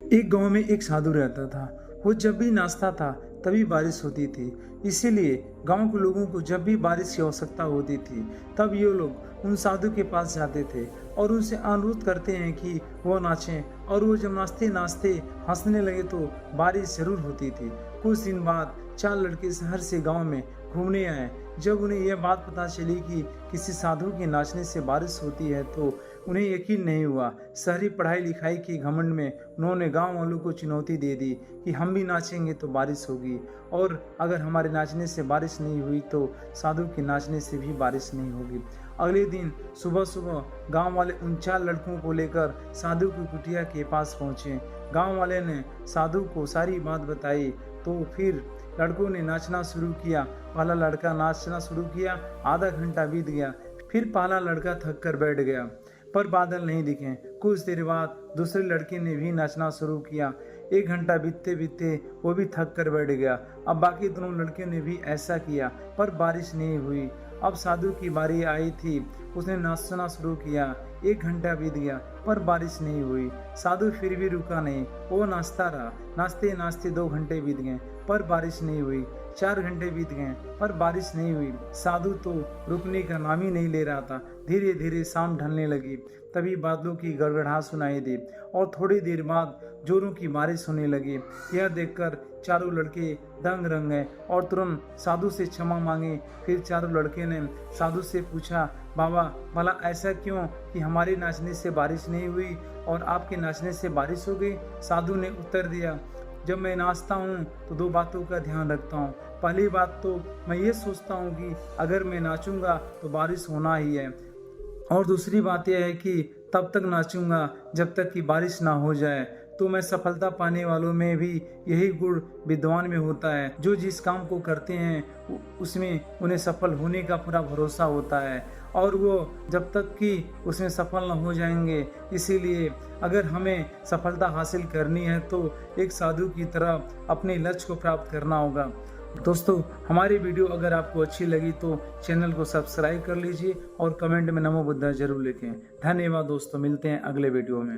एक गांव में एक साधु रहता था। वो जब भी नाचता था तभी बारिश होती थी। इसीलिए गांव के लोगों को जब भी बारिश की आवश्यकता होती थी तब ये लोग उन साधु के पास जाते थे और उनसे अनुरोध करते हैं कि वो नाचें। और वो जब नाचते नाचते हंसने लगे तो बारिश जरूर होती थी। कुछ दिन बाद 4 लड़के शहर से गांव में घूमने आए। जब उन्हें यह बात पता चली कि किसी साधु के नाचने से बारिश होती है तो उन्हें यकीन नहीं हुआ। शहरी पढ़ाई लिखाई के घमंड में उन्होंने गांव वालों को चुनौती दे दी कि हम भी नाचेंगे तो बारिश होगी, और अगर हमारे नाचने से बारिश नहीं हुई तो साधु के नाचने से भी बारिश नहीं होगी। अगले दिन सुबह सुबह गांव वाले उन 4 लड़कों को लेकर साधु की कुटिया के पास पहुंचे। गांव वाले ने साधु को सारी बात बताई तो फिर लड़कों ने नाचना शुरू किया। पहला लड़का नाचना शुरू किया, आधा घंटा बीत गया, फिर पहला लड़का थक कर बैठ गया पर बादल नहीं दिखे। कुछ देर बाद दूसरे लड़के ने भी नाचना शुरू किया। 1 घंटा बीतते बीतते वो भी थक कर बैठ गया। अब बाकी दोनों लड़कियों ने भी ऐसा किया पर बारिश नहीं हुई। अब साधु की बारी आई थी, उसने नाचना शुरू किया। 1 घंटा बीत गया पर बारिश नहीं हुई। साधु फिर भी रुका नहीं, वो नाचता रहा। नाचते नाचते 2 घंटे बीत गए पर बारिश नहीं हुई। 4 घंटे बीत गए पर बारिश नहीं हुई। साधु तो रुकने का नाम ही नहीं ले रहा था। धीरे धीरे शाम ढलने लगी। तभी बादलों की गड़गड़ाहट सुनाई दी और थोड़ी देर बाद जोरों की बारिश होने लगी। यह देखकर चारों लड़के दंग रह गए और तुरंत साधु से क्षमा मांगे। फिर चारों लड़के ने साधु से पूछा, बाबा भला ऐसा क्यों कि हमारे नाचने से बारिश नहीं हुई और आपके नाचने से बारिश हो गई? साधु ने उत्तर दिया, जब मैं नाचता हूँ तो 2 बातों का ध्यान रखता हूँ। पहली बात तो मैं ये सोचता हूँ कि अगर मैं नाचूंगा तो बारिश होना ही है, और दूसरी बात यह है कि तब तक नाचूंगा जब तक कि बारिश ना हो जाए। तो मैं सफलता पाने वालों में भी यही गुण विद्वान में होता है, जो जिस काम को करते हैं उसमें उन्हें सफल होने का पूरा भरोसा होता है और वो जब तक कि उसमें सफल न हो जाएंगे। इसीलिए अगर हमें सफलता हासिल करनी है तो एक साधु की तरह अपने लक्ष्य को प्राप्त करना होगा। दोस्तों, हमारी वीडियो अगर आपको अच्छी लगी तो चैनल को सब्सक्राइब कर लीजिए और कमेंट में नमो बुद्धा जरूर लिखें। धन्यवाद दोस्तों, मिलते हैं अगले वीडियो में।